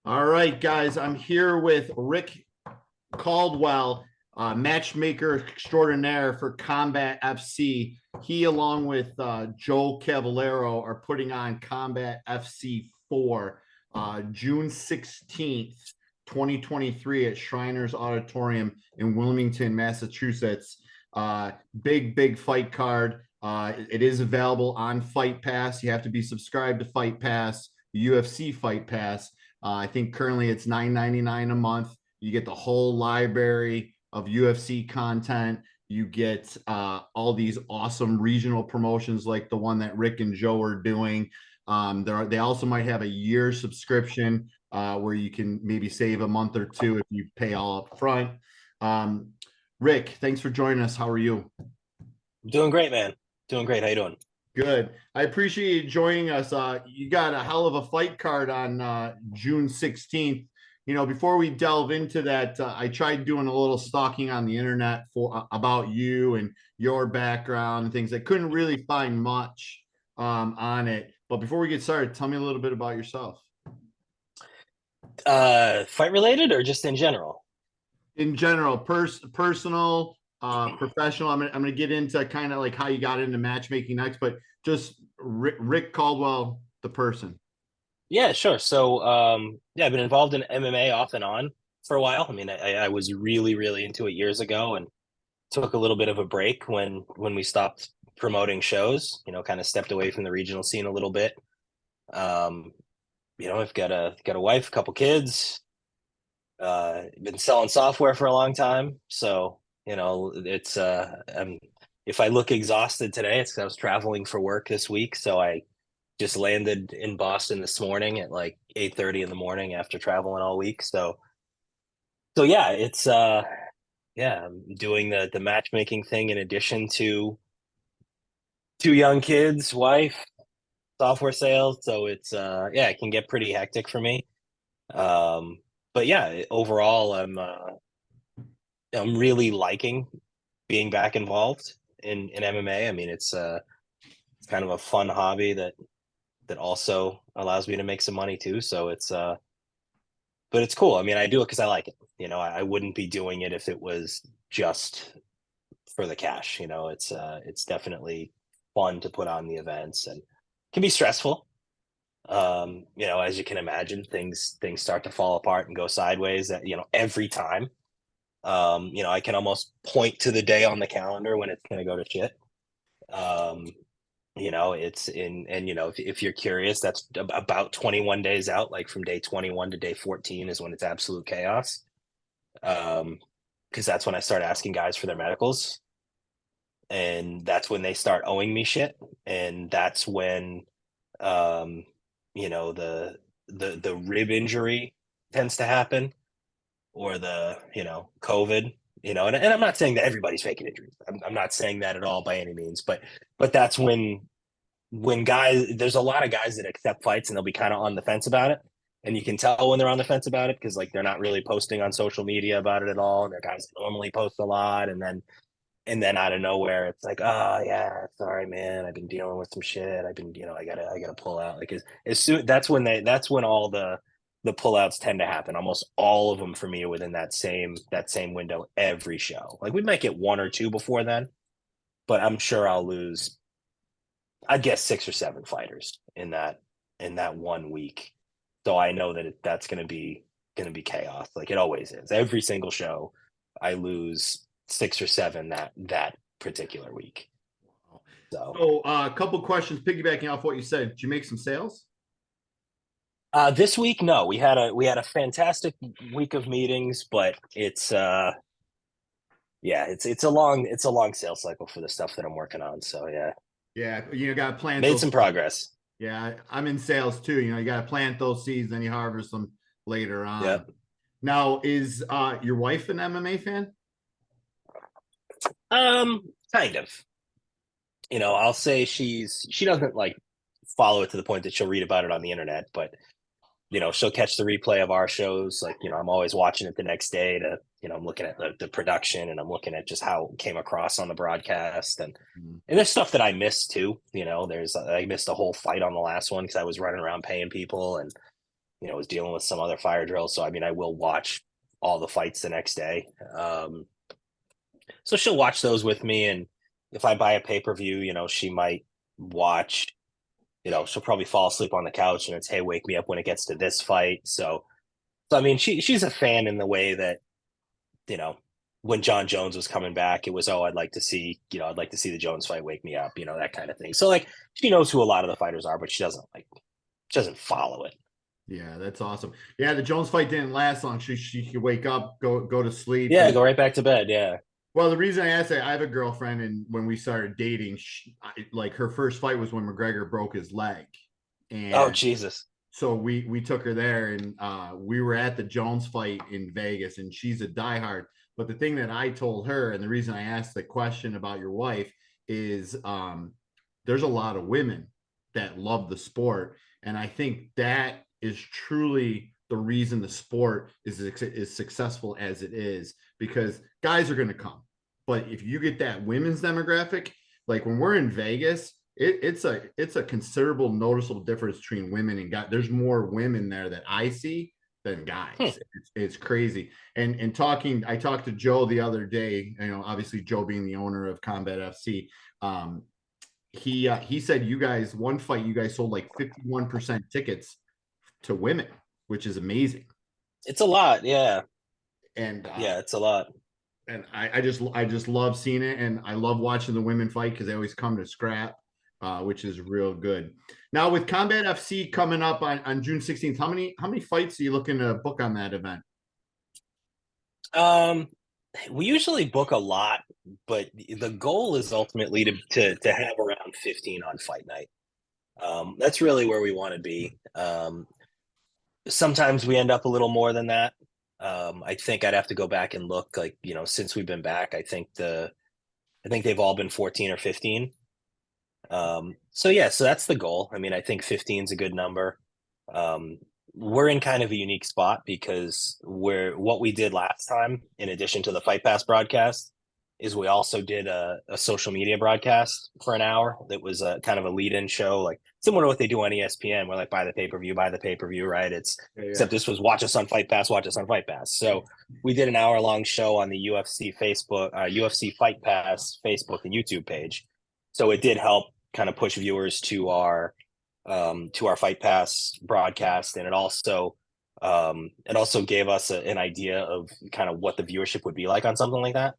All right, guys, I'm here with Rick Caldwell, matchmaker extraordinaire for Combat FC. He, along with Joe Cavallaro, are putting on Combat FC 4 June 16th, 2023 at Shriners Auditorium in Wilmington, Massachusetts. Big fight card. It is available on Fight Pass. You have to be subscribed to Fight Pass, UFC Fight Pass. I think currently it's $9.99 a month. You get the whole library of UFC content. You get all these awesome regional promotions like the one that Rick and Joe are doing. They also might have a year subscription where you can maybe save a month or two if you pay all up front. Rick, thanks for joining us. How are you? Doing great, man. Doing great. How you doing? Good. I appreciate you joining us. You got a hell of a fight card on June 16th. Before we delve into that, I tried doing a little stalking on the internet for about you and your background and things. I couldn't really find much on it. But before we get started, tell me a little bit about yourself. Fight related or just in general? In general, personal, professional. I'm gonna get into kind of like how you got into matchmaking next, but just Rick Caldwell, the person. Yeah, sure. So, yeah, I've been involved in MMA off and on for a while. I mean, I was really into it years ago and took a little bit of a break when we stopped promoting shows, kind of stepped away from the regional scene a little bit. Um, I've got a wife, a couple kids, been selling software for a long time. So, it's if I look exhausted today, it's because I was traveling for work this week. So I just landed in Boston this morning at like 8:30 in the morning after traveling all week. So yeah, it's yeah, I'm doing the matchmaking thing in addition to two young kids, wife, software sales. So it's yeah, it can get pretty hectic for me. Um, but yeah, overall I'm really liking being back involved in MMA. I mean, it's kind of a fun hobby that also allows me to make some money too. So but it's cool. I mean, I do it because I like it. I wouldn't be doing it if it was just for the cash. It's definitely fun to put on the events and can be stressful. As you can imagine, things start to fall apart and go sideways every time. I can almost point to the day on the calendar when it's going to go to shit. Um, it's in, and if you're curious, that's about 21 days out, like from day 21 to day 14 is when it's absolute chaos. Because that's when I start asking guys for their medicals, and that's when they start owing me shit, and that's when, um, the rib injury tends to happen, or the COVID. And I'm not saying that everybody's faking injuries. I'm not saying that at all by any means, but that's when guys, there's a lot of guys that accept fights and they'll be kind of on the fence about it, and you can tell when they're on the fence about it because like they're not really posting on social media about it at all, and they're guys that normally post a lot, and then out of nowhere it's like, oh yeah, sorry man, I've been dealing with some shit, I've been, I gotta pull out, like as soon that's when all the pullouts tend to happen. Almost all of them for me are within that same window every show. Like we might get one or two before then, but I'm sure I'll lose, I guess, six or seven fighters in that 1 week. So I know that that's gonna be chaos. Like it always is. Every single show, I lose six or seven that particular week. So So, a couple questions piggybacking off what you said. Did you make some sales? this week, no, we had a fantastic week of meetings, but it's yeah, it's a long sales cycle for the stuff that I'm working on. So yeah, Yeah, got to plant made those. some progress. Yeah, I'm in sales too. You got to plant those seeds, then you harvest them later on. Yep. Now, is your wife an MMA fan? Kind of. I'll say she doesn't like follow it to the point that she'll read about it on the internet, but she'll catch the replay of our shows. Like, I'm always watching it the next day to, I'm looking at the production, and I'm looking at just how it came across on the broadcast. And there's stuff that I missed too. I missed a whole fight on the last one because I was running around paying people, and was dealing with some other fire drills. So, I mean, I will watch all the fights the next day. So she'll watch those with me. And if I buy a pay-per-view, she might watch, she'll probably fall asleep on the couch and it's, hey, wake me up when it gets to this fight. So I mean, she's a fan in the way that, when John Jones was coming back, it was, oh, I'd like to see the Jones fight, wake me up, that kind of thing. So like, she knows who a lot of the fighters are, but she doesn't follow it. Yeah, that's awesome. Yeah, the Jones fight didn't last long. She could wake up, go to sleep. Yeah, go right back to bed. Yeah. Well, the reason I asked that, I have a girlfriend, and when we started dating, like her first fight was when McGregor broke his leg, and Oh, Jesus. so we took her there, and we were at the Jones fight in Vegas, and she's a diehard. But the thing that I told her, and the reason I asked the question about your wife, is there's a lot of women that love the sport, and I think that is truly the reason the sport is successful as it is, because guys are going to come, but if you get that women's demographic, like when we're in Vegas, it's a considerable noticeable difference between women and guys. There's more women there that I see than guys. It's crazy. And I talked to Joe the other day, obviously Joe being the owner of Combat FC. He said you guys, one fight, you guys sold like 51% tickets to women, which is amazing. It's a lot. Yeah. And yeah, it's a lot. And I just love seeing it, and I love watching the women fight because they always come to scrap, which is real good. Now with Combat FC coming up on June 16th, how many fights are you looking to book on that event? We usually book a lot, but the goal is ultimately to have around 15 on fight night. That's really where we want to be. Sometimes we end up a little more than that. I think I'd have to go back and look, like, since we've been back, I think they've all been 14 or 15. So that's the goal. I mean, I think 15 is a good number. We're in kind of a unique spot because what we did last time, in addition to the Fight Pass broadcast, is we also did a social media broadcast for an hour that was a kind of a lead-in show, like similar to what they do on ESPN. We're like, buy the pay-per-view, right? Except this was watch us on Fight Pass. So we did an hour-long show on the UFC Facebook, UFC Fight Pass Facebook and YouTube page. So it did help kind of push viewers to our Fight Pass broadcast, and it also gave us an idea of kind of what the viewership would be like on something like that.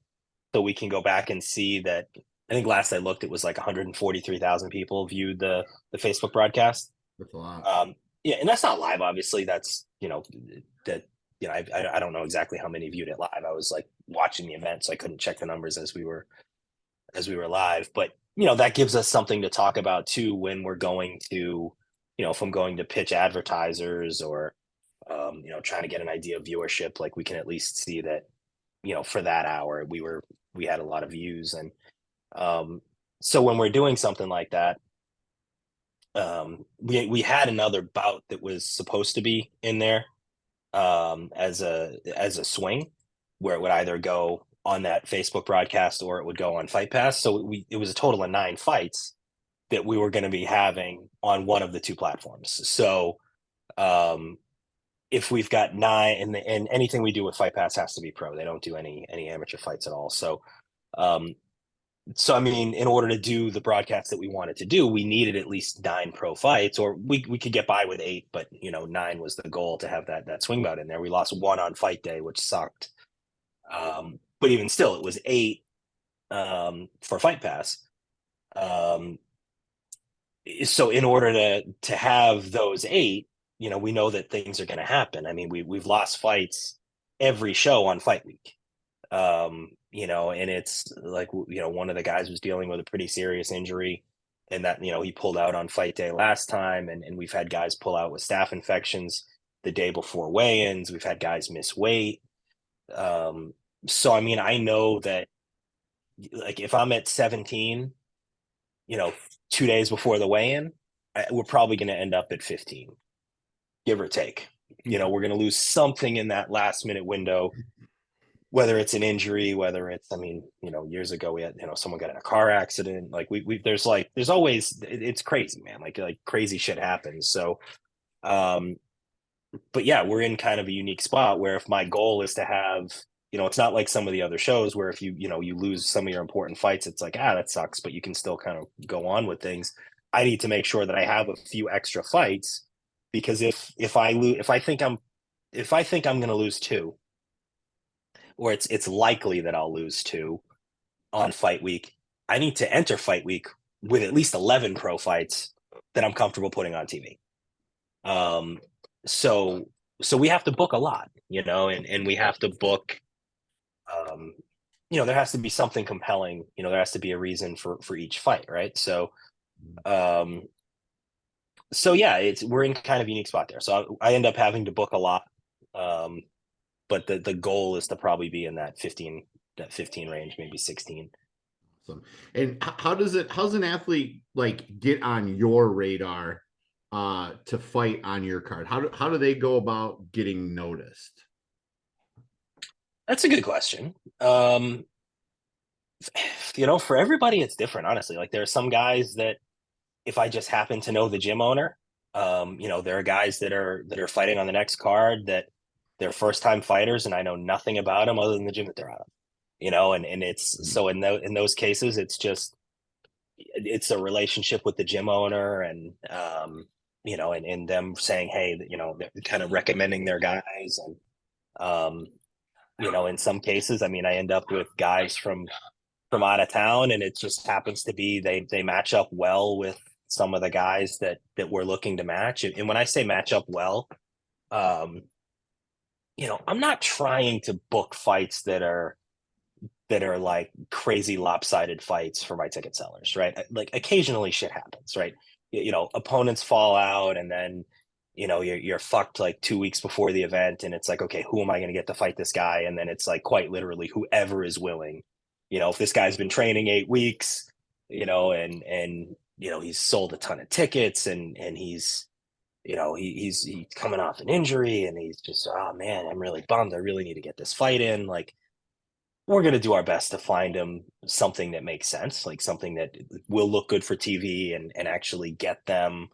So we can go back and see that. I think last I looked, it was like 143,000 people viewed the Facebook broadcast. That's a lot. Yeah, and that's not live, obviously. That's I don't know exactly how many viewed it live. I was like watching the event, so I couldn't check the numbers as we were live. But that gives us something to talk about too when we're going to, if I'm going to pitch advertisers or trying to get an idea of viewership, like we can at least see that for that hour we had a lot of views. And so when we're doing something like that, we had another bout that was supposed to be in there as a swing, where it would either go on that Facebook broadcast or it would go on Fight Pass. So it was a total of 9 fights that we were going to be having on one of the two platforms. So if we've got 9, and anything we do with Fight Pass has to be pro. They don't do any amateur fights at all. So I mean, in order to do the broadcast that we wanted to do, we needed at least 9 pro fights, or we could get by with 8, but 9 was the goal, to have that swing bout in there. We lost 1 on fight day, which sucked. But even still, it was 8 for Fight Pass. So in order to have those 8, we know that things are going to happen. I mean, we've lost fights every show on Fight Week. And it's like, one of the guys was dealing with a pretty serious injury, and that, he pulled out on fight day last time. And we've had guys pull out with staph infections the day before weigh-ins. We've had guys miss weight. So, I mean, I know that, like, if I'm at 17, 2 days before the weigh-in, we're probably going to end up at 15, give or take. We're going to lose something in that last minute window, whether it's an injury, whether it's, years ago we had, someone got in a car accident. Like there's always, it's crazy, man. Like crazy shit happens. So, but yeah, we're in kind of a unique spot where if my goal is to have, it's not like some of the other shows where if you lose some of your important fights, it's like, that sucks, but you can still kind of go on with things. I need to make sure that I have a few extra fights, because if I lose, if I think I'm going to lose two, or it's likely that I'll lose two on fight week, I need to enter fight week with at least 11 pro fights that I'm comfortable putting on TV. Um, so we have to book a lot, and we have to book, um, there has to be something compelling, there has to be a reason for each fight, right? Um, so yeah, we're in kind of a unique spot there. So I end up having to book a lot. Um, but the goal is to probably be in that 15 range, maybe 16. Awesome. And how's an athlete like get on your radar to fight on your card? How do they go about getting noticed? That's a good question. For everybody, it's different, honestly. Like there are some guys that if I just happen to know the gym owner, there are guys that are fighting on the next card that they're first time fighters and I know nothing about them other than the gym that they're on. And it's so in those cases, it's a relationship with the gym owner, and and them saying, hey, they're kind of recommending their guys, and in some cases, I mean, I end up with guys from out of town, and it just happens to be they match up well with some of the guys that we're looking to match. And when I say match up well, um, I'm not trying to book fights that are like crazy lopsided fights for my ticket sellers, right? Like occasionally shit happens, right? Opponents fall out, and then you're fucked like 2 weeks before the event, and it's like, okay, who am I going to get to fight this guy? And then it's like quite literally whoever is willing. If this guy's been training 8 weeks, and he's sold a ton of tickets, and he's he's coming off an injury, and he's just, oh man, I'm really bummed. I really need to get this fight in. Like, we're going to do our best to find them something that makes sense, like something that will look good for TV, and actually get them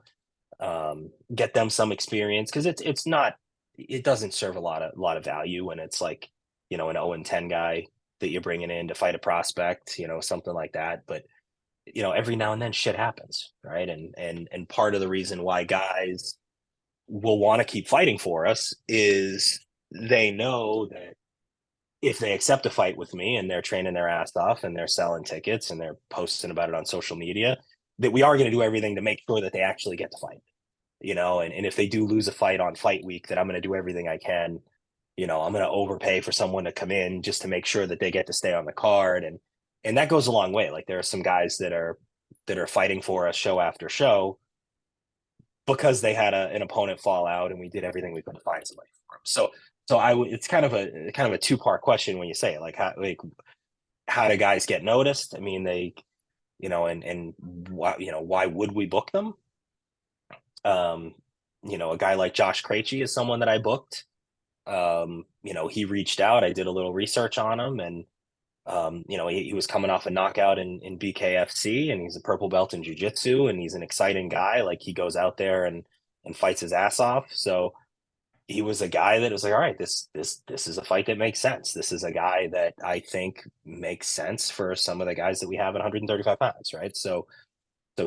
some experience, because it doesn't serve a lot of value when it's like an 0-10 guy that you're bringing in to fight a prospect, something like that. But every now and then shit happens, right? And part of the reason why guys will want to keep fighting for us is they know that if they accept a fight with me and they're training their ass off and they're selling tickets and they're posting about it on social media, that we are going to do everything to make sure that they actually get to fight, and if they do lose a fight on fight week, that I'm going to do everything I can. I'm going to overpay for someone to come in just to make sure that they get to stay on the card. And that goes a long way. Like there are some guys that are fighting for us show after show because they had an opponent fall out, and we did everything we could to find somebody for them. So it's kind of a two-part question when you say it, like how do guys get noticed? I mean, they, and why would we book them? A guy like Josh Krejci is someone that I booked. He reached out. I did a little research on him, and he was coming off a knockout in BKFC, and he's a purple belt in jiu-jitsu, and he's an exciting guy. Like, he goes out there and fights his ass off. So he was a guy that was like, all right, this is a fight that makes sense. This is a guy that I think makes sense for some of the guys that we have at 135 pounds, right? So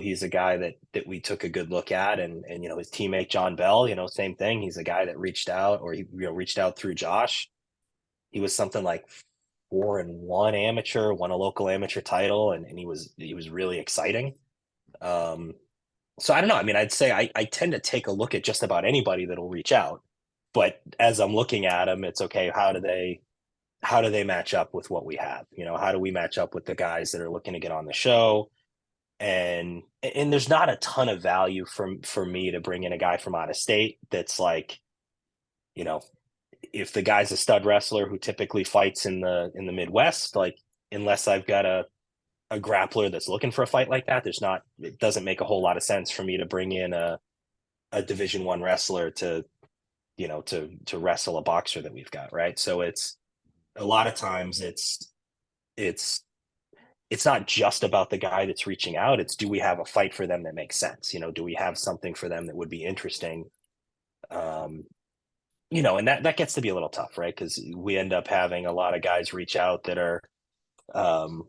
he's a guy that we took a good look at, and his teammate John Bell, same thing. He's a guy that reached out, or he reached out through Josh. He was something like 4-1 amateur, won a local amateur title, and he was really exciting. So I don't know. I mean, I'd say I tend to take a look at just about anybody that'll reach out, but as I'm looking at them, it's okay. How do they match up with what we have? How do we match up with the guys that are looking to get on the show? And there's not a ton of value for me to bring in a guy from out of state that's like, if the guy's a stud wrestler who typically fights in the Midwest, like, unless I've got a grappler that's looking for a fight like that, it doesn't make a whole lot of sense for me to bring in a Division I wrestler to wrestle a boxer that we've got, right? So it's a lot of times it's not just about the guy that's reaching out. It's, do we have a fight for them that makes sense? Do we have something for them that would be interesting? and that gets to be a little tough, right? Because we end up having a lot of guys reach out that are, um,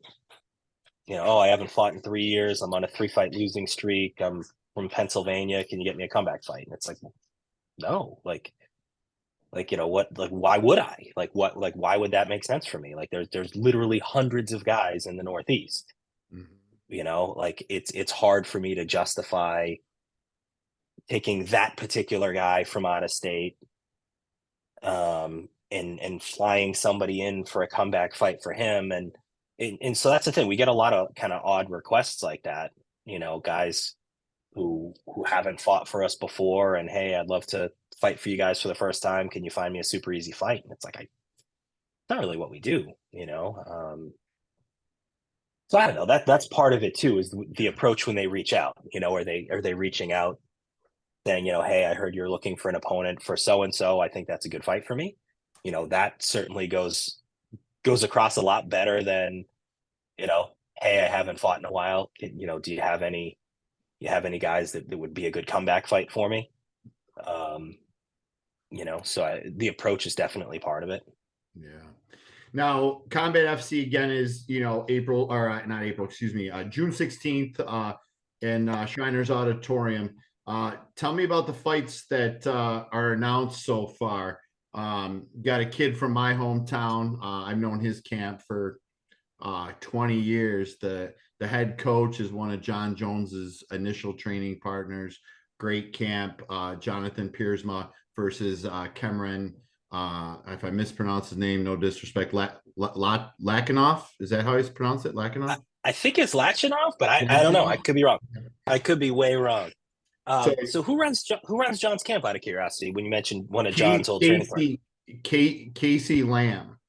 oh, I haven't fought in 3 years. I'm on a 3-fight losing streak. I'm from Pennsylvania. Can you get me a comeback fight? And it's like, no, what, like, why would I? Why would that make sense for me? Like, there's literally hundreds of guys in the Northeast. Like it's hard for me to justify taking that particular guy from out of state, and flying somebody in for a comeback fight for him, and so that's the thing. We get a lot of kind of odd requests like that. Guys who haven't fought for us before, and hey, I'd love to fight for you guys for the first time. Can you find me a super easy fight? And it's like, not really what we do. So I don't know. That's part of it too. Is the approach when they reach out. Are they reaching out saying, hey, I heard you're looking for an opponent for so and so. I think that's a good fight for me. That certainly goes across a lot better than, hey, I haven't fought in a while. Do you have any guys that would be a good comeback fight for me? So the approach is definitely part of it. Yeah. Now, Combat FC again is, April, or not April, excuse me, June 16th in Shriners Auditorium. Tell me about the fights that are announced so far. Got a kid from my hometown. I've known his camp for 20 years. The head coach is one of John Jones's initial training partners. Great camp. Jonathan Piersma versus Cameron. If I mispronounce his name, no disrespect. Lakinov, is that how he's pronounced it? Lakinov? I think it's Lachinov, but I don't know. I could be wrong. I could be way wrong. So who runs John's camp, out of curiosity, when you mentioned one of John's old training partners? Casey Lamb.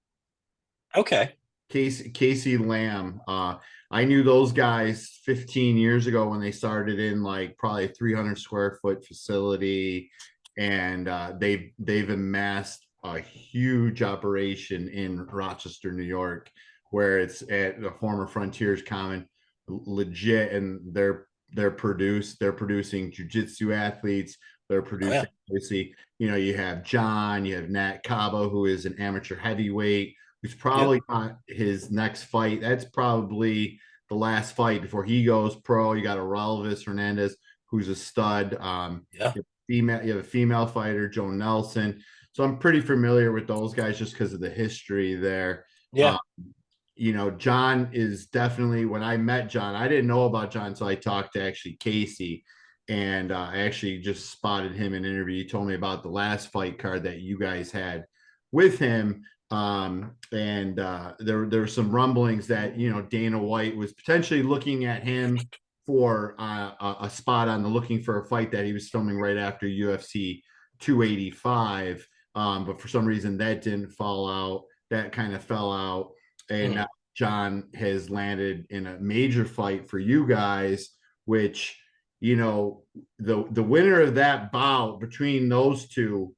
Okay. Casey Lamb. I knew those guys 15 years ago when they started in like probably a 300 square foot facility, and they've amassed a huge operation in Rochester, New York, where it's at the former Frontiers Common, legit, and they're producing jiu-jitsu athletes. They're producing, obviously, you have John, you have Nat Cabo, who is an amateur heavyweight, who's probably not his next fight. That's probably the last fight before he goes pro. You got a Relvis Hernandez, who's a stud. You have a female fighter, Joe Nelson. So I'm pretty familiar with those guys just because of the history there. John is definitely, when I met John, I didn't know about John until I talked to actually Casey. And I actually just spotted him in an interview. He told me about the last fight card that you guys had with him. There were some rumblings that, Dana White was potentially looking at him for a spot on the looking for a fight that he was filming right after UFC 285. But for some reason that didn't fall out. That kind of fell out. And now John has landed in a major fight for you guys, which, the winner of that bout between those two,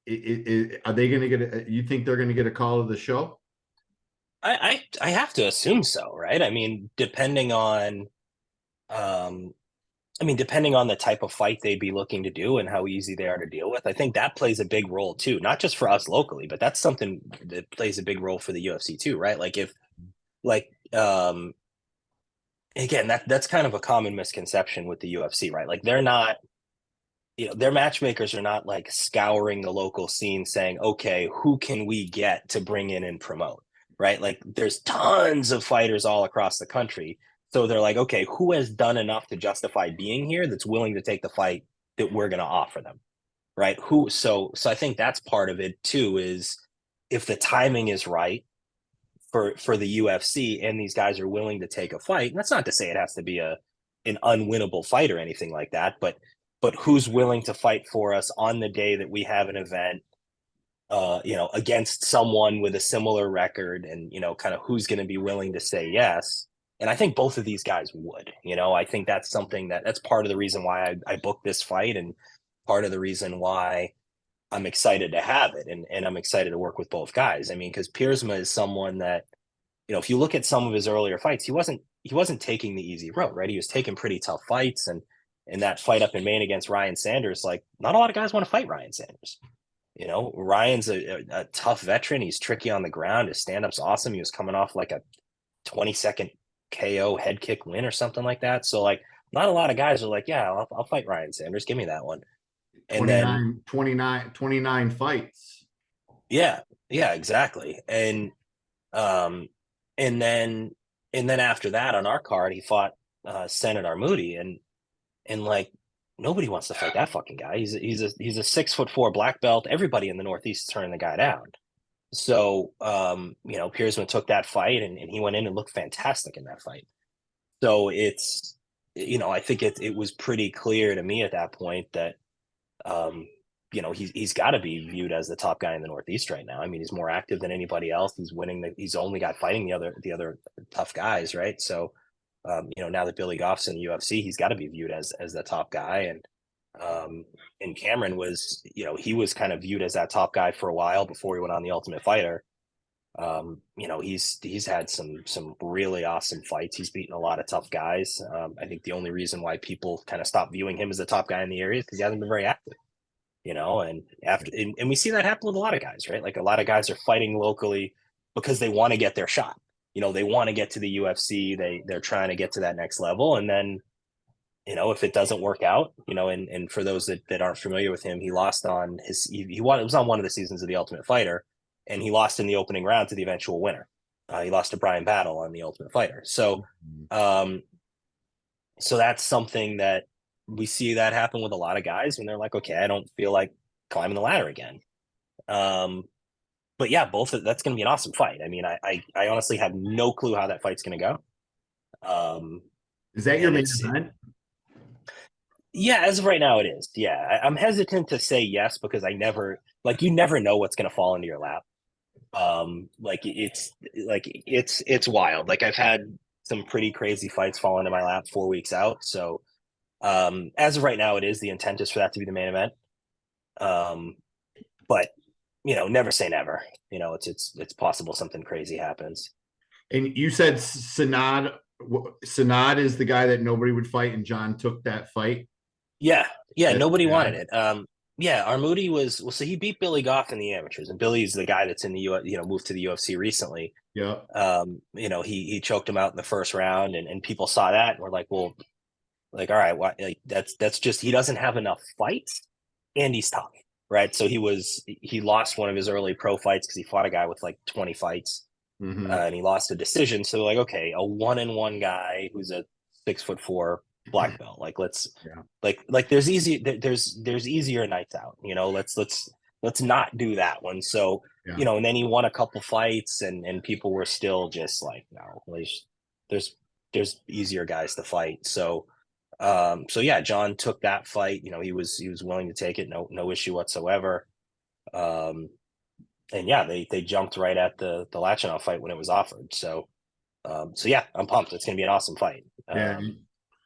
are they going to get you think they're going to get a call to the show? I have to assume so, right? I mean, depending on the type of fight they'd be looking to do and how easy they are to deal with, I think that plays a big role too, not just for us locally, but that's something that plays a big role for the UFC too, right? Like again, that's kind of a common misconception with the UFC, right? Like they're not, their matchmakers are not like scouring the local scene saying, okay, who can we get to bring in and promote, right? Like there's tons of fighters all across the country. So they're like, okay, who has done enough to justify being here that's willing to take the fight that we're going to offer them, right? So I think that's part of it too, is if the timing is right for the UFC and these guys are willing to take a fight, and that's not to say it has to be an unwinnable fight or anything like that, but who's willing to fight for us on the day that we have an event, against someone with a similar record, and, kind of who's going to be willing to say yes. And I think both of these guys would, I think that's something that's part of the reason why I booked this fight, and part of the reason why I'm excited to have it. And I'm excited to work with both guys. I mean, because Piersma is someone that, if you look at some of his earlier fights, he wasn't taking the easy road, right? He was taking pretty tough fights, and that fight up in Maine against Ryan Sanders, like not a lot of guys want to fight Ryan Sanders, Ryan's a tough veteran. He's tricky on the ground. His stand-up's awesome. He was coming off like a 20-second KO head kick win or something like that. So like not a lot of guys are like, yeah, I'll fight Ryan Sanders. Give me that one. And then 29 fights. yeah, exactly. Um, and then after that on our card, he fought Senate Armudi, and like nobody wants to fight that fucking guy. He's a 6'4" black belt. Everybody in the Northeast is turning the guy down. So Piersman took that fight and he went in and looked fantastic in that fight. So it's I think it was pretty clear to me at that point that he's got to be viewed as the top guy in the Northeast right now. I mean, he's more active than anybody else. He's winning. He's only got fighting the other tough guys, right? So, now that Billy Goff's in the UFC, he's got to be viewed as the top guy. And Cameron was, he was kind of viewed as that top guy for a while before he went on the Ultimate Fighter. He's had some really awesome fights. He's beaten a lot of tough guys. I think the only reason why people kind of stopped viewing him as the top guy in the area is because he hasn't been very active. And we see that happen with a lot of guys, right? Like a lot of guys are fighting locally because they want to get their shot. They want to get to the UFC. They're trying to get to that next level. And then, if it doesn't work out, and for those that aren't familiar with him, he lost on it was on one of the seasons of the Ultimate Fighter, and he lost in the opening round to the eventual winner. He lost to Brian Battle on the Ultimate Fighter. So, so that's something that we see that happen with a lot of guys when they're like, okay, I don't feel like climbing the ladder again. But yeah, that's going to be an awesome fight. I mean, I honestly have no clue how that fight's going to go. Is that your main event? Yeah, as of right now, it is. Yeah, I'm hesitant to say yes because you never know what's going to fall into your lap. It's wild. Like I've had some pretty crazy fights fall into my lap 4 weeks out. So as of right now, it is. The intent is for that to be the main event. But never say never. It's possible something crazy happens. And you said Sanad is the guy that nobody would fight, and John took that fight. Yeah, nobody wanted it. Armudi so he beat Billy Goff in the amateurs, and Billy's the guy that's in the moved to the UFC recently. Yeah. He choked him out in the first round, and people saw that and were like, well, like, all right, why, like that's just he doesn't have enough fights, and he's tough, right? So he lost one of his early pro fights because he fought a guy with like 20 fights, and he lost a decision. So like, okay, a 1-1 guy who's a 6'4" black belt, like there's easier nights out. Let's not do that one. So and then he won a couple fights, and people were still just like, no, there's easier guys to fight. So John took that fight. He was willing to take it, no issue whatsoever. And yeah, they jumped right at the Lachinov fight when it was offered. So yeah, I'm pumped. It's gonna be an awesome fight.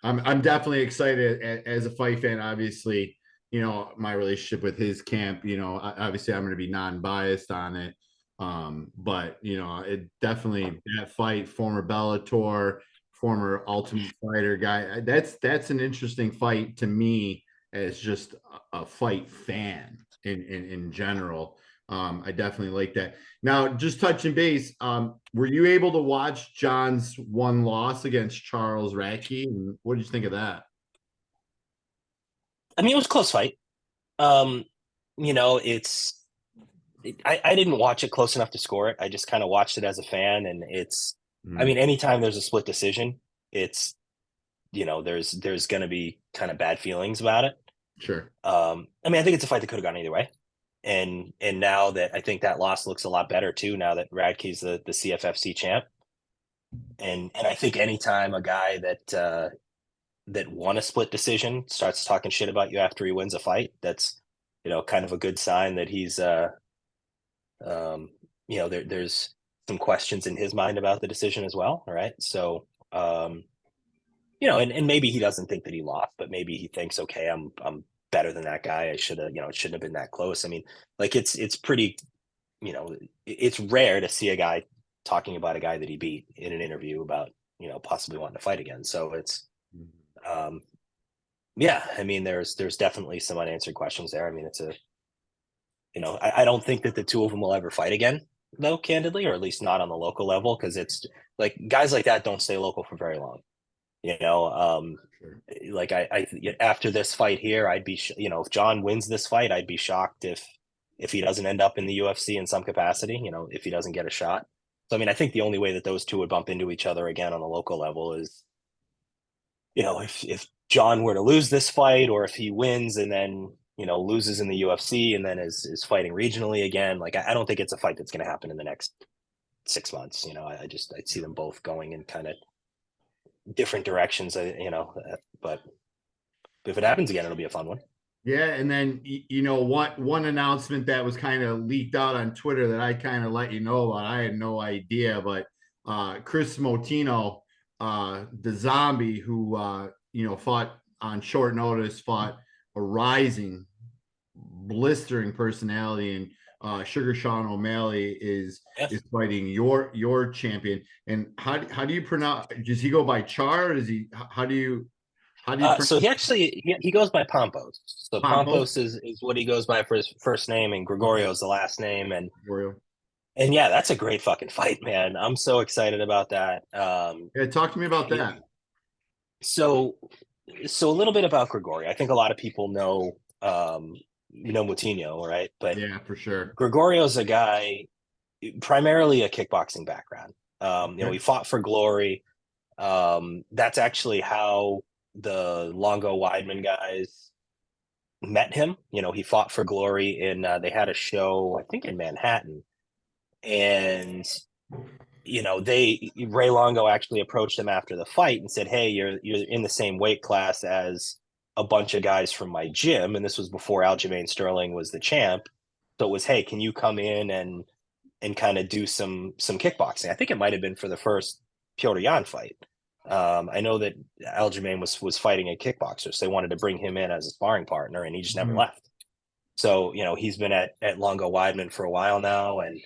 I'm definitely excited as a fight fan. Obviously, my relationship with his camp, obviously I'm going to be non-biased on it. But it definitely, that fight, former Bellator, former Ultimate Fighter guy, that's an interesting fight to me as just a fight fan in general. I definitely like that. Now, just touching base, were you able to watch John's one loss against Charles Radke? And what did you think of that? I mean, it was a close fight. I didn't watch it close enough to score it. I just kind of watched it as a fan, and I mean, anytime there's a split decision, it's there's going to be kind of bad feelings about it. Sure. I mean, I think it's a fight that could have gone either way. And now that I think that loss looks a lot better too, now that Radke's the CFFC champ. And I think anytime a guy that won a split decision starts talking shit about you after he wins a fight, that's kind of a good sign that he's there's some questions in his mind about the decision as well. All right. So and maybe he doesn't think that he lost, but maybe he thinks, okay, I'm better than that guy. I should have, it shouldn't have been that close. I mean, like it's pretty, it's rare to see a guy talking about a guy that he beat in an interview about, possibly wanting to fight again. So it's, yeah, I mean, there's definitely some unanswered questions there. I mean, I don't think that the two of them will ever fight again, though, candidly, or at least not on the local level, because it's like guys like that don't stay local for very long. You know, Sure. like after this fight here, I'd be if John wins this fight, I'd be shocked if he doesn't end up in the UFC in some capacity. If he doesn't get a shot. So I mean, I think the only way that those two would bump into each other again on the local level is, if John were to lose this fight, or if he wins and then loses in the UFC and then is fighting regionally again. Like I don't think it's a fight that's going to happen in the next 6 months. I'd see them both going in kind of different directions. But if it happens again, it'll be a fun one. Yeah, and then one announcement that was kind of leaked out on Twitter that I kind of let you know about. I had no idea, but Chris Motino, the zombie who fought on short notice, fought a rising, blistering personality, and Sugar Sean O'Malley is fighting your champion. And how do you pronounce? Does he go by Char? Or does he? How do you? So he goes by Pompos. So Pompos? Pompos is what he goes by for his first name, and Gregorio is the last name. Gregorio. And yeah, that's a great fucking fight, man. I'm so excited about that. Yeah, talk to me about that. So a little bit about Gregorio. I think a lot of people know Moutinho, right? But yeah, for sure. Gregorio's a guy primarily a kickboxing background. He fought for Glory. That's actually how the Longo Weidman guys met him. He fought for Glory they had a show, I think, in Manhattan. And Ray Longo actually approached him after the fight and said, "Hey, you're in the same weight class as a bunch of guys from my gym." And this was before Aljamain Sterling was the champ. So it was, "Hey, can you come in and kind of do some kickboxing?" I think it might have been for the first Piotr Jan fight. I know that Aljamain was fighting a kickboxer, so they wanted to bring him in as a sparring partner, and he just never left. So he's been at Longo Weidman for a while now, and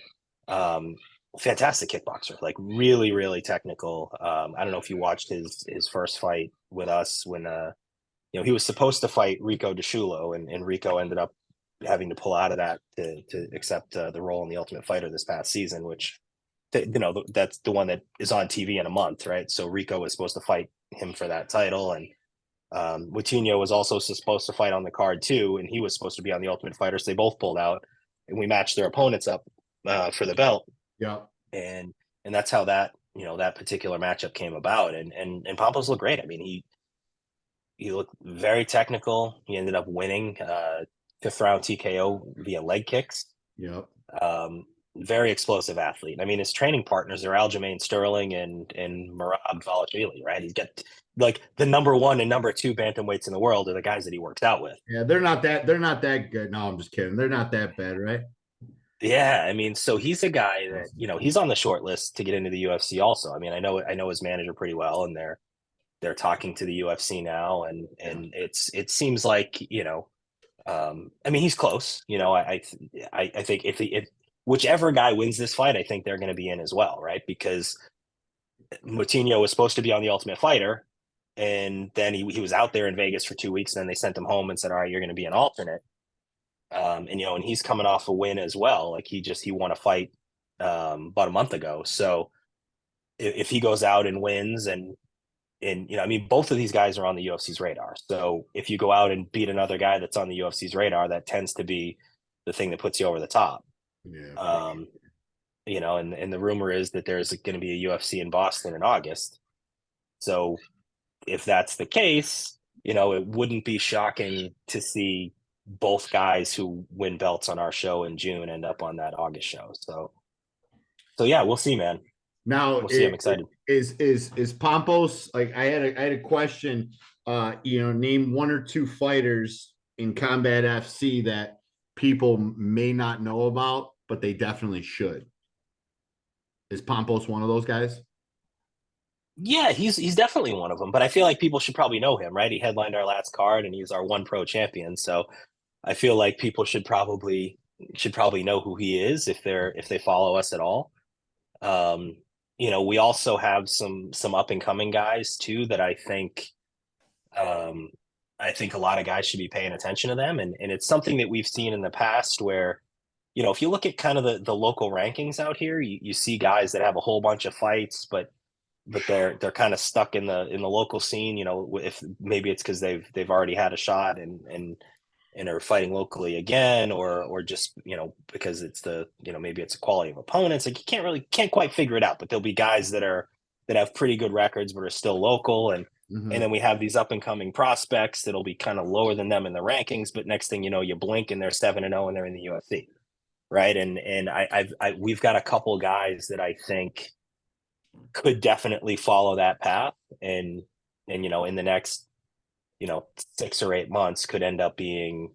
fantastic kickboxer, like really, really technical. I don't know if you watched his first fight with us when he was supposed to fight Rico DeShulo, and Rico ended up having to pull out of that to accept the role in the Ultimate Fighter this past season, which that's the one that is on TV in a month, right? So Rico was supposed to fight him for that title, and Moutinho was also supposed to fight on the card too, and he was supposed to be on the Ultimate Fighter. So they both pulled out, and we matched their opponents up for the belt. Yeah, and that's how that that particular matchup came about. And Pompos looked great. I mean, he looked very technical. He ended up winning 5th round TKO via leg kicks. Yep. Very explosive athlete. I mean, his training partners are Aljamain Sterling and Merab Dvalishvili, right? He's got like the number 1 and number 2 bantamweights in the world are the guys that he works out with. Yeah, they're not that good. No, I'm just kidding. They're not that bad, right? Yeah, I mean, so he's a guy that he's on the short list to get into the UFC. Also, I mean, I know his manager pretty well, and they're talking to the UFC now, and it seems like I mean, he's close. I think if whichever guy wins this fight, I think they're going to be in as well, right? Because Moutinho was supposed to be on the Ultimate Fighter, and then he was out there in Vegas for 2 weeks, and then they sent him home and said, "All right, you're going to be an alternate." And he's coming off a win as well. Like he won a fight about a month ago. So if he goes out and wins, and I mean, both of these guys are on the UFC's radar. So if you go out and beat another guy that's on the UFC's radar, that tends to be the thing that puts you over the top. Yeah. And the rumor is that there's going to be a UFC in Boston in August. So if that's the case, it wouldn't be shocking to see both guys who win belts on our show in June end up on that August show. So yeah, we'll see, man. Now we'll see. I'm excited. Is Pompos, like I had a question, name 1 or 2 fighters in Combat FC that people may not know about, but they definitely should. Is Pompos one of those guys? Yeah, he's definitely one of them, but I feel like people should probably know him, right? He headlined our last card, and he's our 1 pro champion. So I feel like people should probably know who he is if they follow us at all. We also have some up and coming guys too that I think a lot of guys should be paying attention to them, and it's something that we've seen in the past where if you look at kind of the local rankings out here, you see guys that have a whole bunch of fights, but they're kind of stuck in the local scene. If maybe it's because they've already had a shot and are fighting locally again, or just because it's maybe it's a quality of opponents. Like you can't quite figure it out. But there'll be guys that have pretty good records but are still local, and then we have these up and coming prospects that'll be kind of lower than them in the rankings. But next thing you know, you blink and they're 7-0 and they're in the UFC, right? And we've got a couple guys that I think could definitely follow that path, and in the next 6 or 8 months could end up being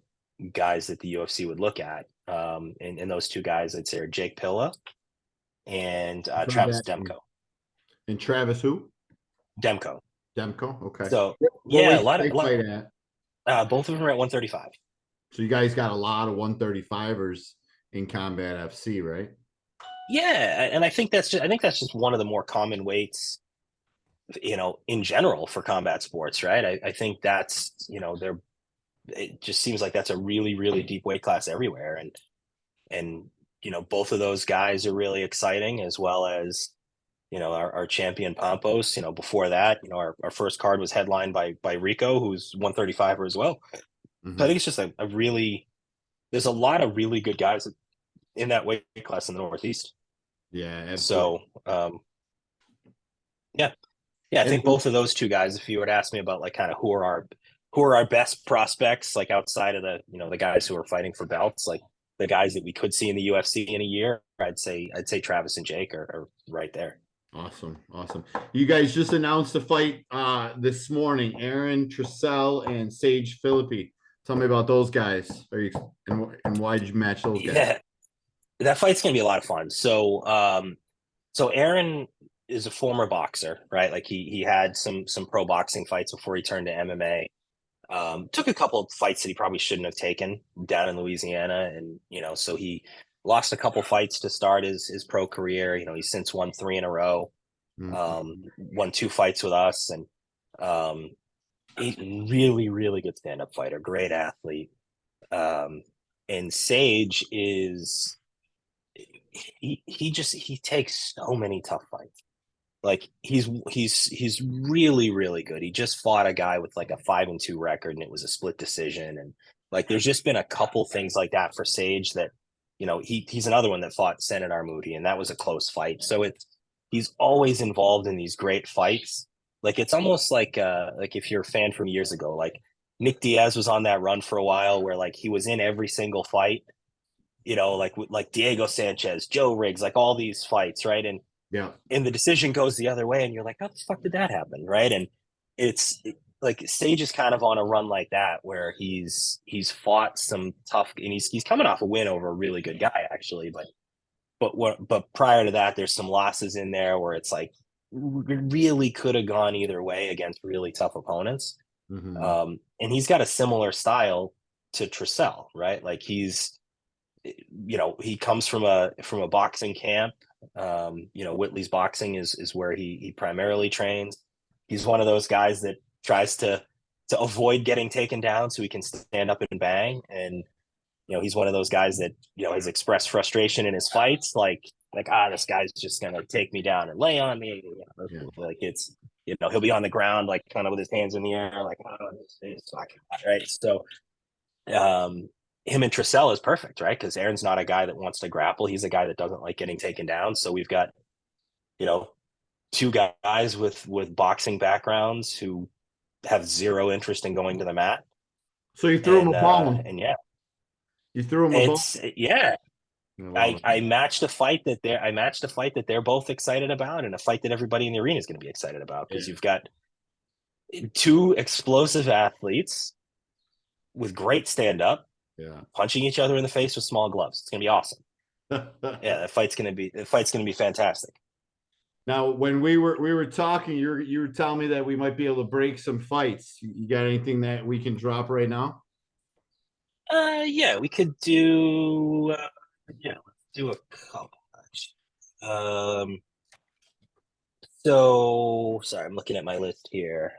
guys that the UFC would look at. And those two guys I'd say are Jake Pilla and Travis Demko. And Travis who? Demko. Okay. So what yeah, weight fight at? Both of them are at 135. So you guys got a lot of 135ers in Combat FC, right? Yeah, and I think that's just one of the more common weights, in general for combat sports, right? I think that's it just seems like that's a really, really deep weight class everywhere, and both of those guys are really exciting, as well as our champion Pampos. Before that, our first card was headlined by Rico, who's 135er as well. So I think it's just there's a lot of really good guys in that weight class in the Northeast. Yeah, absolutely. So yeah, I think both of those two guys, if you were to ask me about like kind of who are our best prospects, like outside of the guys who are fighting for belts, like the guys that we could see in the UFC in a year, I'd say Travis and Jake are right there. Awesome. You guys just announced a fight this morning, Aaron Tressel and Sage Philippi. Tell me about those guys. And why did you match those guys? Yeah, that fight's gonna be a lot of fun. So Aaron is a former boxer, right? Like he had some pro boxing fights before he turned to MMA. Took a couple of fights that he probably shouldn't have taken down in Louisiana, and so he lost a couple fights to start his pro career. He's since won 3 in a row. Won 2 fights with us, and he's really, really good stand-up fighter, great athlete. And Sage is he takes so many tough fights. Like he's really, really good. He just fought a guy with like a 5-2 record, and it was a split decision. And like there's just been a couple things like that for Sage that he's another one that fought Senator Moody, and that was a close fight. So he's always involved in these great fights. Like it's almost like if you're a fan from years ago, like Nick Diaz was on that run for a while where like he was in every single fight, like Diego Sanchez, Joe Riggs, like all these fights, right? And the decision goes the other way, and you're like, how the fuck did that happen, right? And it's like Sage is kind of on a run like that, where he's fought some tough, and he's coming off a win over a really good guy, actually. But prior to that, there's some losses in there where it's like really could have gone either way against really tough opponents. And he's got a similar style to Tressel, right? Like he's he comes from a boxing camp. Whitley's Boxing is where he primarily trains. He's one of those guys that tries to avoid getting taken down so he can stand up and bang. And he's one of those guys that has expressed frustration in his fights, like this guy's just gonna take me down and lay on me. Like it's he'll be on the ground like kind of with his hands in the air, like right. So him and Tressel is perfect, right? Because Aaron's not a guy that wants to grapple. He's a guy that doesn't like getting taken down. So we've got, 2 guys with boxing backgrounds who have zero interest in going to the mat. So you threw him a ball. And yeah. You threw him a ball? Yeah. I matched a fight that they're both excited about, and a fight that everybody in the arena is going to be excited about, because you've got 2 explosive athletes with great stand-up, punching each other in the face with small gloves. It's gonna be awesome. Yeah, the fight's gonna be fantastic. Now, when we were talking, you were telling me that we might be able to break some fights. You got anything that we can drop right now? Yeah, we could do. Let's do a couple. So sorry, I'm looking at my list here.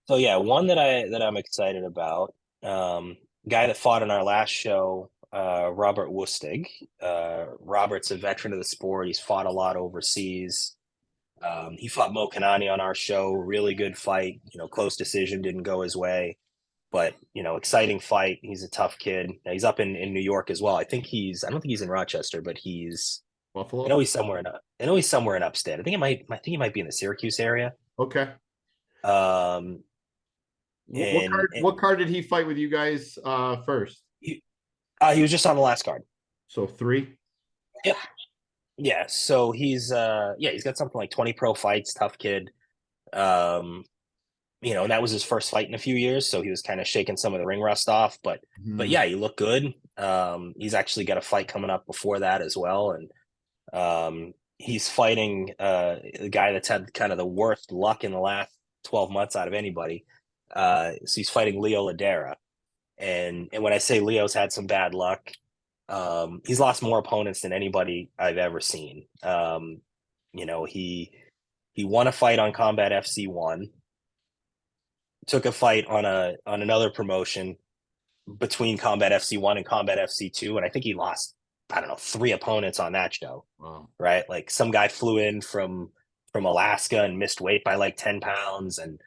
So yeah, one that I'm excited about guy that fought in our last show, Robert Wustig. Robert's a veteran of the sport. He's fought a lot overseas. He fought Mo Kanani on our show. Really good fight. Close decision, didn't go his way, but exciting fight. He's a tough kid. He's up in New York as well. I don't think he's in Rochester, but I Buffalo. know he's somewhere I know he's somewhere in upstate. I think he might be in the Syracuse area. Okay. Um, What and, card? What card did he fight with you guys first? he was just on the last card. So 3. Yep. Yeah. So he's got something like 20 pro fights, tough kid. Um, and that was his first fight in a few years, so he was kind of shaking some of the ring rust off. But yeah, he looked good. He's actually got a fight coming up before that as well, and he's fighting the guy that's had kind of the worst luck in the last 12 months out of anybody. So he's fighting Leo Ladera, and when I say Leo's had some bad luck, he's lost more opponents than anybody I've ever seen. He won a fight on Combat FC 1, took a fight on another promotion between Combat FC 1 and Combat FC 2, and I think he lost, I don't know, 3 opponents on that show. Wow. Right? Like some guy flew in from Alaska and missed weight by like 10 pounds, and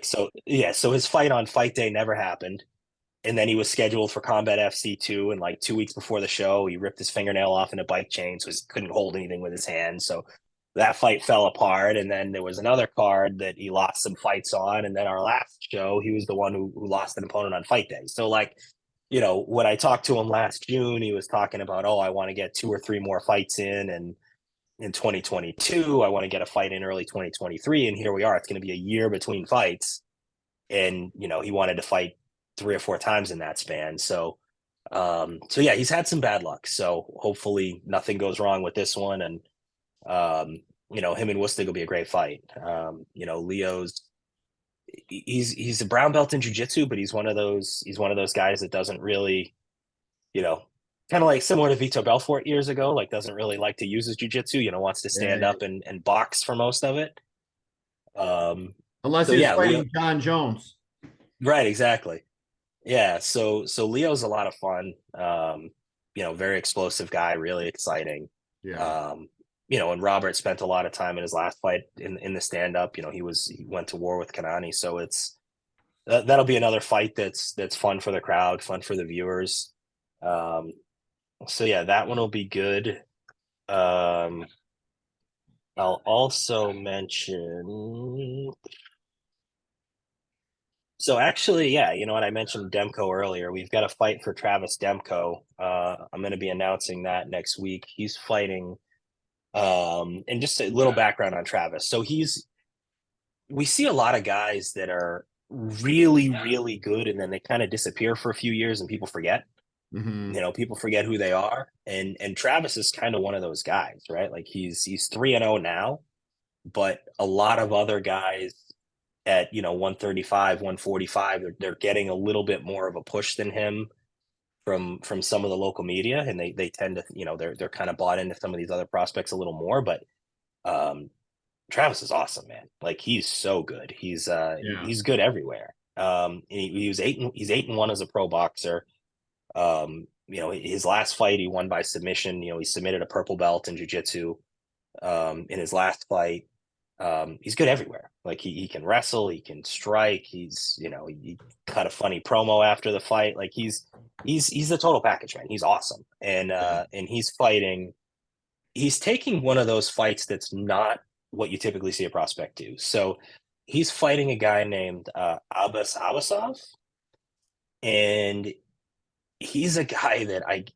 so his fight on fight day never happened. And then he was scheduled for Combat FC 2, and like 2 weeks before the show, he ripped his fingernail off in a bike chain, so he couldn't hold anything with his hand. So that fight fell apart. And then there was another card that he lost some fights on. And then our last show, he was the one who lost an opponent on fight day. So like, when I talked to him last June, he was talking about, I want to get 2 or 3 more fights in 2022. I want to get a fight in early 2023. And here we are. It's going to be a year between fights. And, he wanted to fight 3 or 4 times in that span. So yeah, he's had some bad luck. So hopefully nothing goes wrong with this one. And, him and Wustig will be a great fight. Leo's, he's a brown belt in jiu-jitsu, but he's one of those guys that doesn't really, kind of like similar to Vito Belfort years ago, like doesn't really like to use his jiu-jitsu, wants to stand up and box for most of it. Unless he's fighting John Jones. Right, exactly. Yeah, so Leo's a lot of fun. Very explosive guy, really exciting. Yeah. And Robert spent a lot of time in his last fight in the stand-up. He went to war with Kanani, so that'll be another fight that's fun for the crowd, fun for the viewers. So yeah, that one will be good. I'll also mention. So actually, yeah, you know what, I mentioned Demko earlier. We've got a fight for Travis Demko. I'm going to be announcing that next week. He's fighting. And just a little background on Travis. So we see a lot of guys that are really, really good, and then they kind of disappear for a few years, and people forget. People forget who they are, and Travis is kind of one of those guys, right? Like he's 3-0 now, but a lot of other guys at 135, 145, they're getting a little bit more of a push than him from some of the local media, and they tend to, they're kind of bought into some of these other prospects a little more. But Travis is awesome, man. Like he's so good. He's good everywhere. He's 8-1 as a pro boxer. His last fight he won by submission. He submitted a purple belt in jiu-jitsu. In his last fight, he's good everywhere. Like he can wrestle, he can strike. He cut a funny promo after the fight. Like he's the total package, man. He's awesome. And he's taking one of those fights that's not what you typically see a prospect do. So he's fighting a guy named Abbas Abbasov, and he's a guy that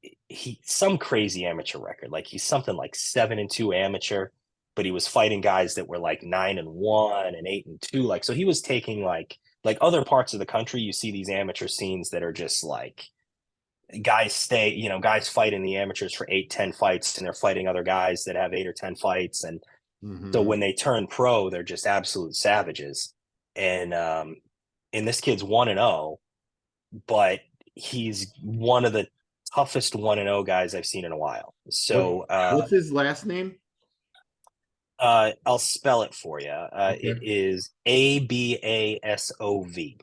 some crazy amateur record. Like he's something like 7-2 amateur, but he was fighting guys that were like 9-1 and 8-2. Like, so he was taking like other parts of the country. You see these amateur scenes that are just like guys fight in the amateurs for 8-10 fights, and they're fighting other guys that have 8 or 10 fights. And so when they turn pro, they're just absolute savages. And this kid's 1-0, but he's one of the toughest 1-0 guys I've seen in a while. So what's his last name? I'll spell it for you. Okay. It is Abasov.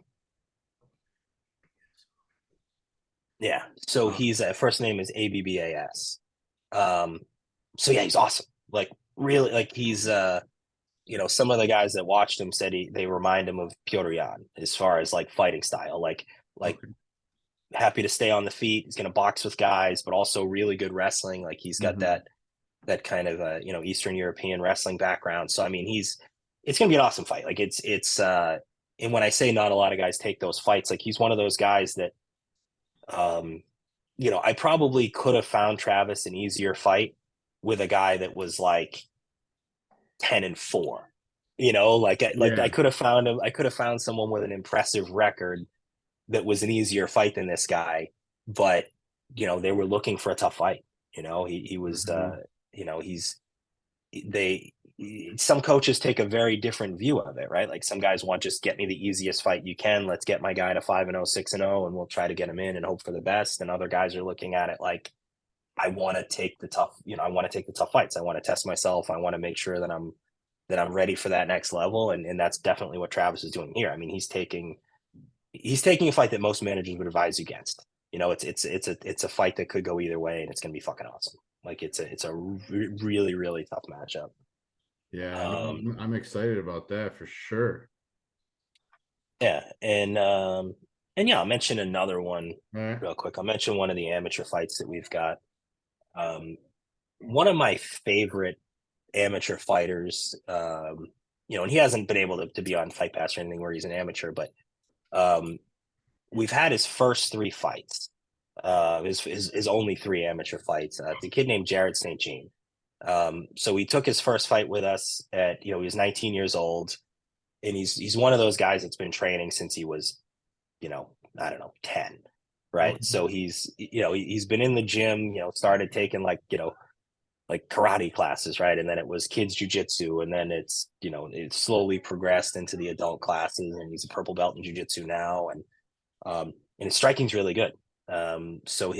Yeah. So he's first name is Abbas. So yeah, he's awesome. Like really, like he's some of the guys that watched him said they remind him of Piotr Jan as far as like fighting style. Like Okay. happy to stay on the feet. He's gonna box with guys, but also really good wrestling. Like he's got Mhm. that kind of Eastern European wrestling background. So I mean, it's gonna be an awesome fight. Like it's and when I say not a lot of guys take those fights, like he's one of those guys that um I probably could have found Travis an easier fight with a guy that was like 10-4. Like I Yeah. could have found him. I could have found someone with an impressive record that was an easier fight than this guy, but they were looking for a tough fight. He was Mhm. he's they some coaches take a very different view of it, right? Like some guys want just get me the easiest fight you can. Let's get my guy to 5-0, 6-0, and we'll try to get him in and hope for the best. And other guys are looking at it like I want to take the tough, I want to take the tough fights. I want to test myself. I want to make sure that I'm ready for that next level. And that's definitely what Travis is doing here. I mean, he's taking a fight that most managers would advise against. It's a fight that could go either way, and it's gonna be fucking awesome. Like it's a really really tough matchup. Yeah, no, Um, I'm excited about that for sure. yeah, and yeah, I'll mention another one All right. real quick. I'll mention one of the amateur fights that we've got. Um, One of my favorite amateur fighters, and he hasn't been able to be on Fight Pass or anything where he's an amateur, but um, we've had his first three fights, his only three amateur fights. It's a kid named Jared St. Jean. So he took his first fight with us at, he was 19 years old, and he's one of those guys that's been training since he was, I don't know, 10, right? Okay. So he's been in the gym, started taking like karate classes, right? And then it was kids jujitsu, and then it slowly progressed into the adult classes, and he's a purple belt in jujitsu now, and his striking's really good. So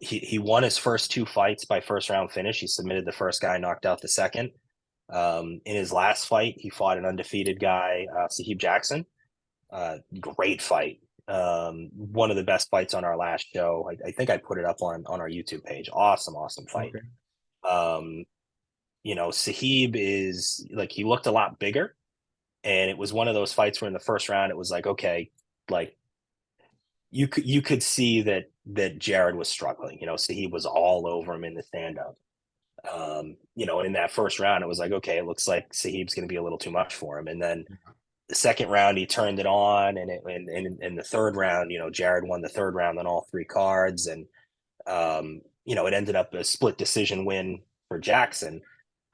he won his first two fights by first round finish. He submitted the first guy, knocked out the second. In his last fight, he fought an undefeated guy, Sahib Jackson. Great fight. One of the best fights on our last show. I think I put it up on our YouTube page. Awesome, awesome fight. Okay. Um, Sahib is like he looked a lot bigger, and it was one of those fights where in the first round it was like, okay, like you could see that Jared was struggling. Sahib was all over him in the stand up. And in that first round, it was like, okay, it looks like Sahib's going to be a little too much for him. And then the second round, he turned it on, and in the third round, Jared won the third round on all three cards, and it ended up a split decision win for Jackson.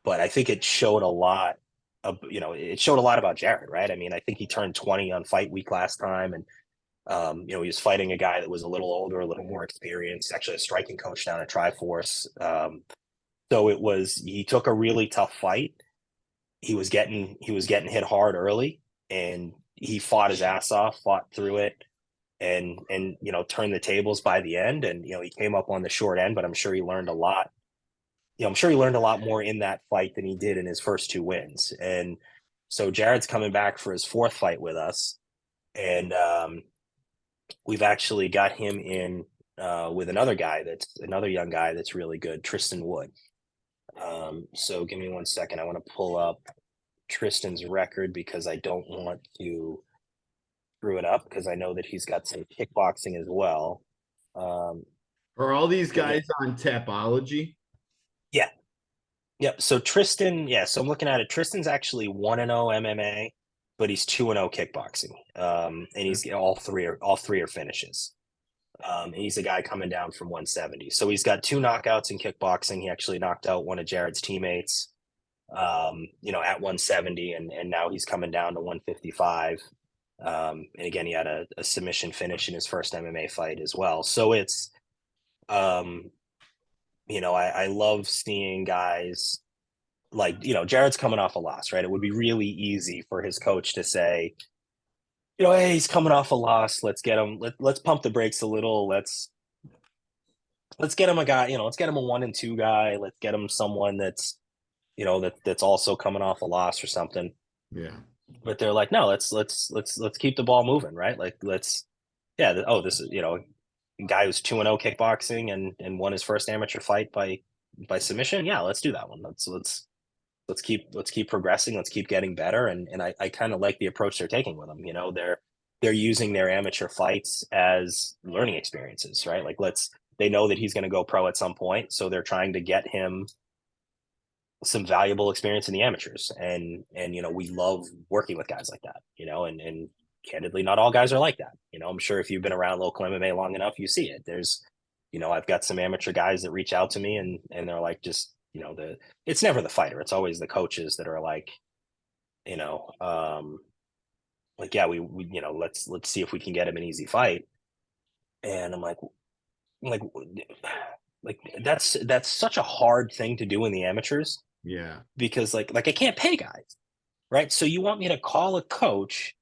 But I think it showed a lot about Jared, right? I mean, I think he turned 20 on Fight Week last time, and he was fighting a guy that was a little older, a little more experienced, actually a striking coach down at Triforce. So he took a really tough fight. He was getting hit hard early, and he fought his ass off, fought through it, and turned the tables by the end. And he came up on the short end, but I'm sure he learned a lot. I'm sure he learned a lot more in that fight than he did in his first two wins. And so Jared's coming back for his fourth fight with us, and we've actually got him in with another young guy that's really good, Tristan Wood. So give me 1 second. I want to pull up Tristan's record because I don't want to screw it up, because I know that he's got some kickboxing as well. Um, Are all these but yeah, guys on Tapology? yeah, yep. So Tristan, yeah. So I'm looking at it. Tristan's actually 1-0 MMA, but he's 2-0 kickboxing. And he's all three are finishes. And he's a guy coming down from 170. So he's got two knockouts in kickboxing. He actually knocked out one of Jared's teammates, at 170, and now he's coming down to 155. And again, he had a submission finish in his first MMA fight as well. So it's, I love seeing guys like, Jared's coming off a loss, right? It would be really easy for his coach to say, hey, he's coming off a loss. Let's get him. Let's pump the brakes a little. Let's get him a guy. Let's get him a 1-2 guy. Let's get him someone that's also coming off a loss or something. Yeah. But they're like, no, let's keep the ball moving, right? Like let's, yeah. Oh, this is guy who's 2-0 kickboxing and won his first amateur fight by submission, yeah, let's do that one. Let's keep progressing. Let's keep getting better. And I kind of like the approach they're taking with him. You know, they're using their amateur fights as learning experiences, right? Like they know that he's going to go pro at some point, so they're trying to get him some valuable experience in the amateurs. And you know, we love working with guys like that, you know, and candidly, not all guys are like that. You know, I'm sure if you've been around local MMA long enough, you see it. There's, you know, I've got some amateur guys that reach out to me and they're like, just, you know, it's never the fighter. It's always the coaches that are like, you know, like, yeah, we you know, let's see if we can get him an easy fight. And I'm like, like that's such a hard thing to do in the amateurs Yeah. because like I can't pay guys, right? So you want me to call a coach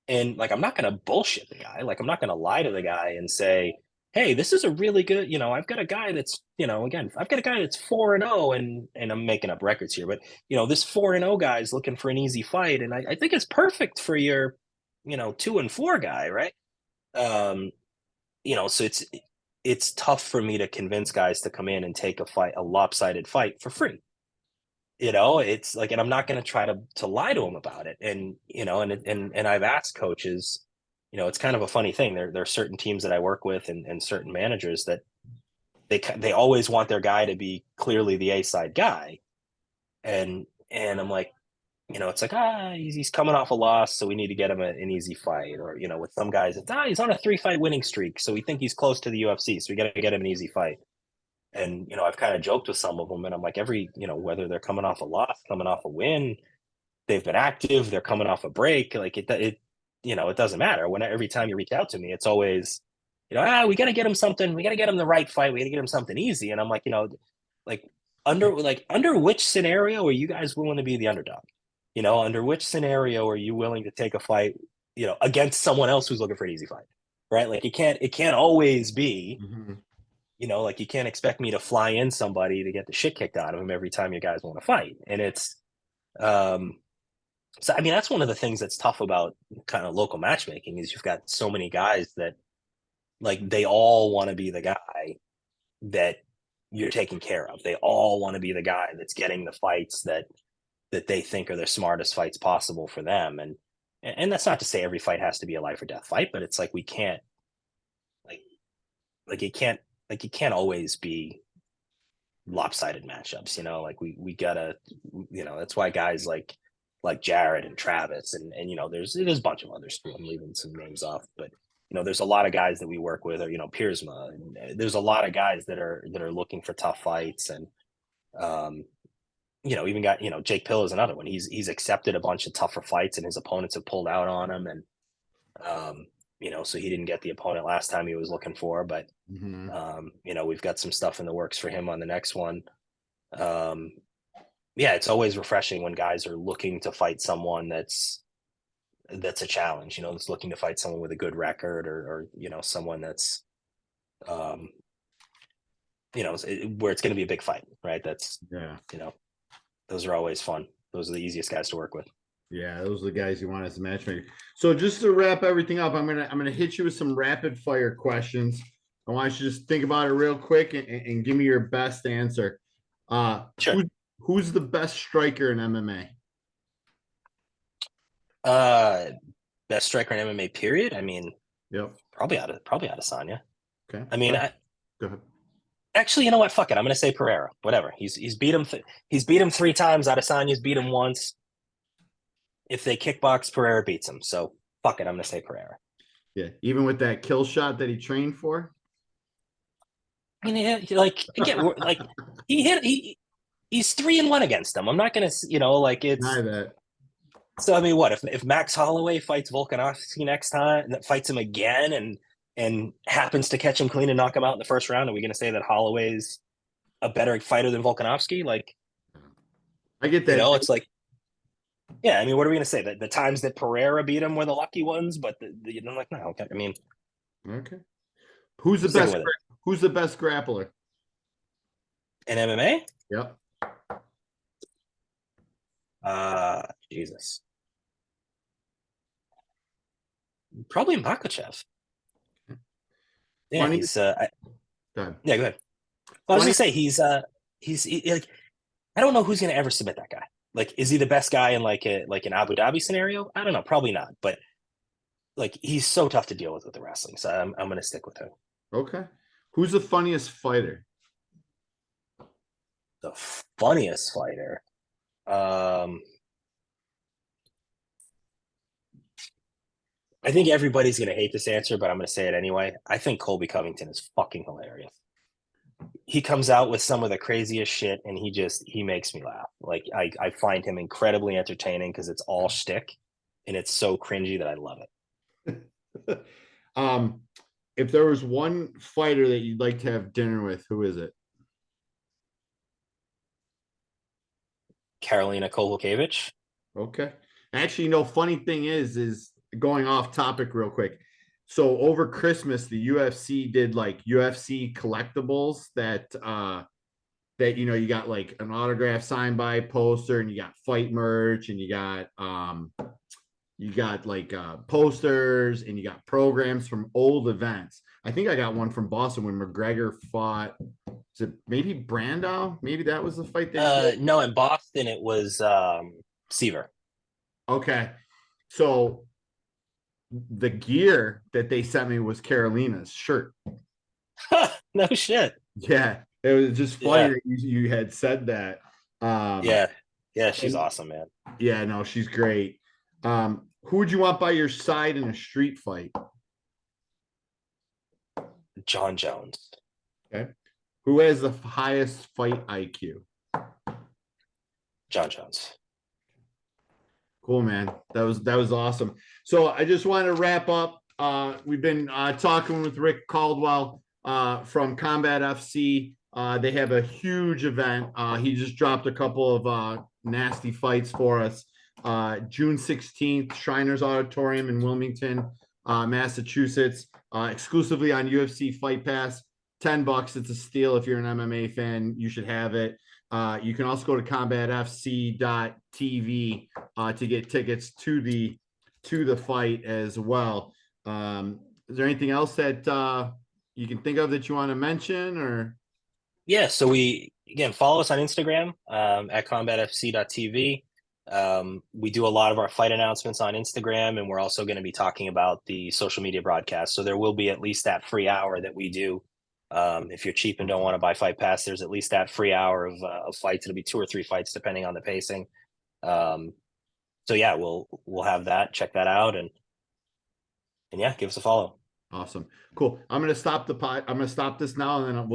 and like I'm not going to bullshit the guy. Like I'm not going to lie to the guy and say, "Hey, this is a really good, you know, I've got a guy that's, you know, again, I've got a guy that's 4-0 and I'm making up records here, but you know, this 4-0 guy is looking for an easy fight and I think it's perfect for your, you know, 2-4 guy, right?" Um, you know, so it's tough for me to convince guys to come in and take a lopsided fight for free. You know, it's like, and I'm not going to try to lie to them about it. And you know, and I've asked coaches, you know, it's kind of a funny thing. There are certain teams that I work with and certain managers that they always want their guy to be clearly the A side guy, and I'm like, you know, it's like, he's coming off a loss, so we need to get him an easy fight. Or, you know, with some guys, it's he's on a 3-fight winning streak, so we think he's close to the UFC, so we got to get him an easy fight. And, you know, I've kind of joked with some of them, and I'm like, you know, whether they're coming off a loss, coming off a win, they've been active, they're coming off a break, like you know, it doesn't matter. Every time you reach out to me, it's always, you know, we got to get him something, we got to get him the right fight, we got to get him something easy. And I'm like, you know, like under which scenario are you guys willing to be the underdog? You know, under which scenario are you willing to take a fight, you know, against someone else who's looking for an easy fight, right? Like it can't always be, Mm-hmm. you know, like you can't expect me to fly in somebody to get the shit kicked out of him every time you guys want to fight. And it's, um, so I mean, that's one of the things that's tough about kind of local matchmaking is you've got so many guys that like they all want to be the guy that you're taking care of. They all want to be the guy that's getting the fights that they think are the smartest fights possible for them. And that's not to say every fight has to be a life or death fight, but it's like we can't like like it can't always be lopsided matchups, you know, like we gotta, you know, that's why guys like Jared and Travis and you know, there's a bunch of others too. I'm leaving some names off, but you know, there's a lot of guys that we work with, or you know, Piersma, and there's a lot of guys that are looking for tough fights. And um you know, even got, you know, Jake Pill is another one. He's accepted a bunch of tougher fights and his opponents have pulled out on him. And um you know, so he didn't get the opponent last time he was looking for, but Mm-hmm. you know, we've got some stuff in the works for him on the next one. um yeah, it's always refreshing when guys are looking to fight someone that's a challenge, you know, that's looking to fight someone with a good record, or you know, someone that's um you know, where it's going to be a big fight, right? That's, Yeah. you know, those are always fun. Those are the easiest guys to work with. Yeah, those are the guys you want as a matchmaker. So just to wrap everything up, I'm gonna hit you with some rapid fire questions. I want you to just think about it real quick and give me your best answer. Uh, Sure. who's the best striker in MMA? uh Best striker in MMA period, I mean, Yep. probably out of Sanya. Okay. I mean, Go ahead. actually, you know what, fuck it, I'm going to say Pereira. Whatever, he's beat him 3 times. Adesanya's beat him once. If they kickbox, Pereira beats him. So fuck it, I'm going to say Pereira. Yeah. Even with that kill shot that he trained for. I mean, like again, like he's 3-1 against them. I'm not gonna, you know, like Deny it's. that. So I mean, what if Max Holloway fights Volkanovski next time, that fights him again, and happens to catch him clean and knock him out in the first round? Are we gonna say that Holloway's a better fighter than Volkanovski? Like, I get you that. know, it's like, yeah. I mean, what are we gonna say? That the times that Pereira beat him were the lucky ones, but you know, like, no. Okay, I mean, Okay. Who's the sticking best? with it. Who's the best grappler? In MMA, Yep. Jesus, probably Makachev. Yeah, Funny. he's Go ahead. yeah, go ahead. Well, I was Funny. gonna say like I don't know who's gonna ever submit that guy. Like, is he the best guy in like an Abu Dhabi scenario? I don't know, probably not. But like, he's so tough to deal with the wrestling, so I'm gonna stick with him. Okay. Who's the funniest fighter? The funniest fighter. Um, I think everybody's gonna hate this answer, but I'm gonna say it anyway. I think Colby Covington is fucking hilarious. He comes out with some of the craziest shit, and he makes me laugh. Like I find him incredibly entertaining because it's all shtick, and it's so cringy that I love it. um, if there was one fighter that you'd like to have dinner with, who is it? Karolina Kowalkiewicz. Okay. Actually, no, funny thing is going off topic real quick. So over Christmas, the UFC did like UFC collectibles that you got like an autograph signed by poster, and you got fight merch, and you got like posters, and you got programs from old events. I think I got one from Boston when McGregor fought. Is it maybe Brando? Maybe that was the fight that he did. No, in Boston it was Seaver. Okay. So the gear that they sent me was Carolina's shirt. No shit. Yeah. It was just funny Yeah, that you had said that. Um, yeah, yeah. She's and awesome, man. yeah, no, she's great. Who would you want by your side in a street fight? John Jones. Okay. Who has the highest fight IQ? John Jones. Cool, man. That was awesome. So I just want to wrap up. We've been talking with Rick Caldwell from Combat FC. They have a huge event. He just dropped a couple of nasty fights for us. June 16th, Shriners Auditorium in Wilmington, Massachusetts, exclusively on UFC Fight Pass. $10. It's a steal if you're an MMA fan. You should have it. You can also go to combatfc.tv to get tickets to the fight as well. Is there anything else that you can think of that you want to mention, or? Yeah, so we again follow us on Instagram at combatfc.tv. We do a lot of our fight announcements on Instagram, and we're also going to be talking about the social media broadcast. So there will be at least that free hour that we do. If you're cheap and don't want to buy Fight Pass, there's at least that free hour of fights. It'll be 2 or 3 fights depending on the pacing. So yeah, we'll have that. Check that out, and yeah, give us a follow. Awesome. Cool. I'm gonna stop this now, and then we'll